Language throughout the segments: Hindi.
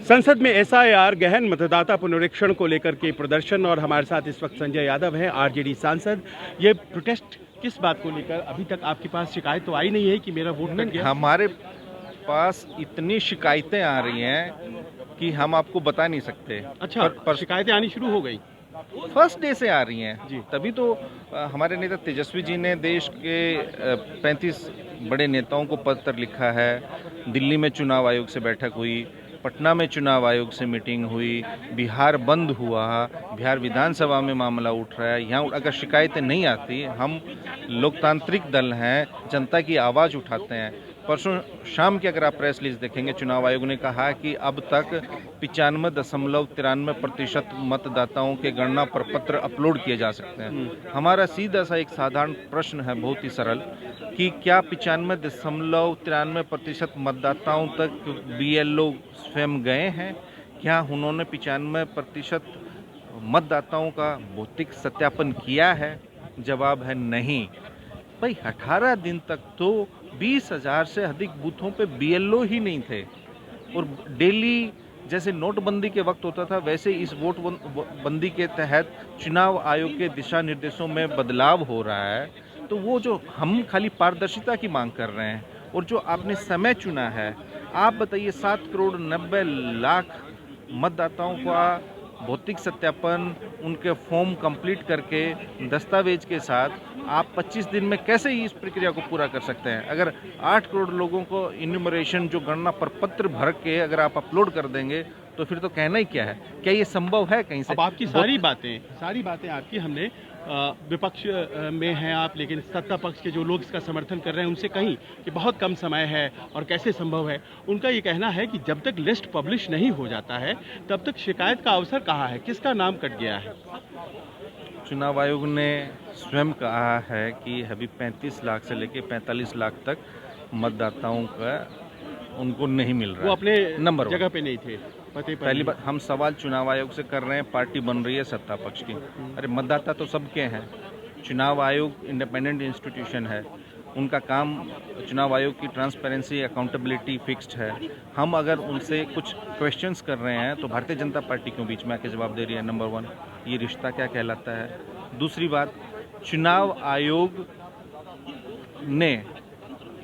संसद में एसआईआर गहन मतदाता पुनरीक्षण को लेकर के प्रदर्शन, और हमारे साथ इस वक्त संजय यादव हैं, आरजेडी सांसद। ये प्रोटेस्ट किस बात को लेकर? अभी तक आपके पास शिकायत तो आई नहीं है कि मेरा वोट कट गया? हमारे पास इतनी शिकायतें आ रही हैं कि हम आपको बता नहीं सकते। अच्छा, शिकायतें आनी शुरू हो गई? फर्स्ट डे से आ रही हैं जी। तभी तो हमारे नेता तेजस्वी जी ने देश के 35 बड़े नेताओं को पत्र लिखा है। दिल्ली में चुनाव आयोग से बैठक हुई, पटना में चुनाव आयोग से मीटिंग हुई, बिहार बंद हुआ, बिहार विधानसभा में मामला उठ रहा है। यहाँ अगर शिकायतें नहीं आती, हम लोकतांत्रिक दल हैं, जनता की आवाज़ उठाते हैं। परसों शाम की अगर आप प्रेस रिलीज देखेंगे, चुनाव आयोग ने कहा कि अब तक 95.93% मतदाताओं के गणना प्रपत्र अपलोड किए जा सकते हैं। हमारा सीधा सा एक साधारण प्रश्न है, बहुत ही सरल, कि क्या 95.93% मतदाताओं तक बीएलओ स्वयं गए हैं? क्या उन्होंने 95% मतदाताओं का भौतिक सत्यापन किया है? जवाब है नहीं। भाई 18 दिन तक तो 20,000 से अधिक बूथों पे बीएलओ ही नहीं थे, और डेली जैसे नोटबंदी के वक्त होता था, वैसे इस वोट बंदी के तहत चुनाव आयोग के दिशा निर्देशों में बदलाव हो रहा है। तो वो जो हम खाली पारदर्शिता की मांग कर रहे हैं, और जो आपने समय चुना है, आप बताइए 7,90,00,000 मतदाताओं का भौतिक सत्यापन, उनके फॉर्म कंप्लीट करके दस्तावेज के साथ आप 25 दिन में कैसे इस प्रक्रिया को पूरा कर सकते हैं? अगर 8 करोड़ लोगों को इन्यूमरेशन जो गणना प्रपत्र भर के अगर आप अपलोड कर देंगे, तो फिर तो कहना ही क्या है? क्या ये संभव है कहीं से? अब आपकी सारी बातें आपकी हमने विपक्ष में हैं आप, लेकिन सत्ता पक्ष के जो लोग इसका समर्थन कर रहे हैं उनसे कहीं कि बहुत कम समय है और कैसे संभव है। उनका ये कहना है कि जब तक लिस्ट पब्लिश नहीं हो जाता है तब तक शिकायत का अवसर कहाँ है, किसका नाम कट गया है? चुनाव आयोग ने स्वयं कहा है कि अभी 35 लाख से लेकर 45 लाख तक मतदाताओं का उनको नहीं मिल रहा है। वो अपने नंबर जगह पे नहीं थे, पते पर पहली नहीं। बात, हम सवाल चुनाव आयोग से कर रहे हैं, पार्टी बन रही है सत्ता पक्ष की। अरे मतदाता तो सबके हैं। चुनाव आयोग इंडिपेंडेंट इंस्टीट्यूशन है, उनका काम, चुनाव आयोग की ट्रांसपेरेंसी, अकाउंटेबिलिटी फिक्स्ड है। हम अगर उनसे कुछ क्वेश्चंस कर रहे हैं तो भारतीय जनता पार्टी क्यों बीच में आके जवाब दे रही है? नंबर 1, ये रिश्ता क्या कहलाता है? दूसरी बात, चुनाव आयोग ने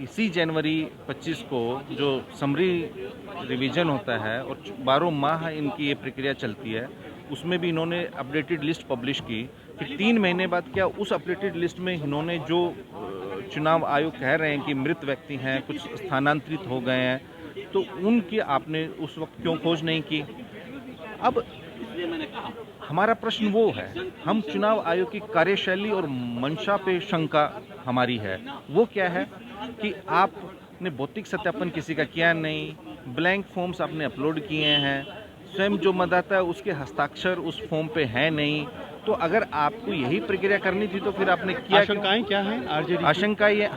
इसी जनवरी 25 को जो समरी रिवीजन होता है और 12 माह इनकी ये प्रक्रिया चलती है, उसमें भी इन्होंने अपडेटेड लिस्ट पब्लिश की। फिर 3 महीने बाद क्या उस अपडेटेड लिस्ट में इन्होंने जो चुनाव आयोग कह रहे हैं कि मृत व्यक्ति हैं, कुछ स्थानांतरित हो गए हैं, तो उनकी आपने उस वक्त क्यों खोज नहीं की? अब हमारा प्रश्न वो है, हम चुनाव आयोग की कार्यशैली और मंशा पे शंका हमारी है। वो क्या है कि आपने भौतिक सत्यापन किसी का किया नहीं, ब्लैंक फॉर्म्स आपने अपलोड किए हैं, स्वयं जो मतदाता है उसके हस्ताक्षर उस फॉर्म पे है नहीं। तो अगर आपको यही प्रक्रिया करनी थी तो फिर आपने किया? आशंकाएं क्या हैं आरजेडी? आशंका ये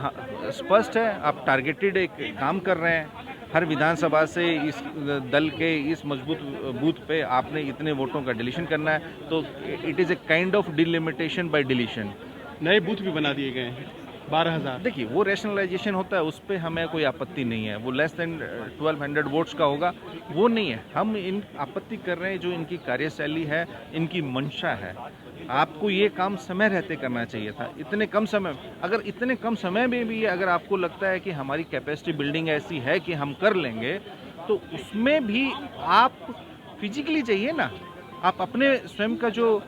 स्पष्ट है, आप टारगेटेड एक काम कर रहे हैं। हर विधानसभा से इस दल के इस मजबूत बूथ पे आपने इतने वोटों का डिलीशन करना है, तो it is a kind of delimitation by deletion. नए बूथ भी बना दिए गए हैं 12,000। देखिए, वो रैशनलाइजेशन होता है, उस पर हमें कोई आपत्ति नहीं है। वो लेस देन 1200 वोट्स का होगा, वो नहीं है। हम इन आपत्ति कर रहे हैं जो इनकी कार्यशैली है, इनकी मंशा है। आपको ये काम समय रहते करना चाहिए था। इतने कम समय में भी अगर आपको लगता है कि हमारी कैपेसिटी बिल्डिंग ऐसी है कि हम कर लेंगे, तो उसमें भी आप फिजिकली चाहिए ना। आप अपने स्वयं का जो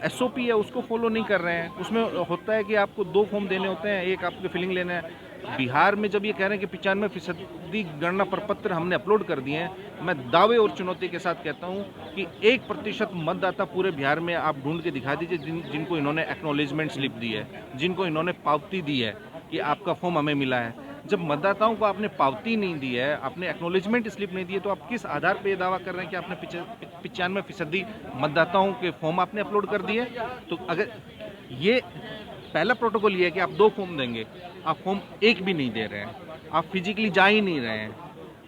एसओपी है उसको फॉलो नहीं कर रहे हैं। उसमें होता है कि आपको 2 फॉर्म देने होते हैं, एक आपके फिलिंग लेना है। बिहार में जब ये कह रहे हैं कि 95% गणना प्रपत्र हमने अपलोड कर दिए हैं, मैं दावे और चुनौती के साथ कहता हूं कि 1% मतदाता पूरे बिहार में आप ढूंढ के दिखा दीजिए जिनको इन्होंने एक्नॉलेजमेंट स्लिप दी है, जिनको इन्होंने पावती दी है कि आपका फॉर्म हमें मिला है। जब मतदाताओं को आपने पावती नहीं दी है, आपने एक्नॉलेजमेंट स्लिप नहीं दी है, तो आप किस आधार पर यह दावा कर रहे हैं कि आपने 95% मतदाताओं के फॉर्म आपने अपलोड कर दिए? तो अगर ये पहला प्रोटोकॉल ये है कि आप 2 फॉर्म देंगे, आप फॉर्म 1 भी नहीं दे रहे हैं, आप फिजिकली जा ही नहीं रहे हैं।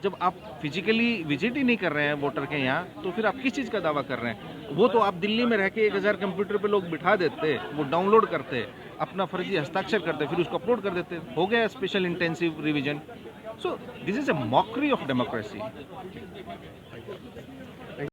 जब आप फिजिकली विजिट ही नहीं कर रहे हैं वोटर के यहाँ, तो फिर आप किस चीज़ का दावा कर रहे हैं? वो तो आप दिल्ली में रह के 1000 कंप्यूटर पे लोग बिठा देते, वो डाउनलोड करते, अपना फर्जी हस्ताक्षर करते, फिर उसको अपलोड कर देते, हो गया special intensive revision. So this is a mockery of democracy.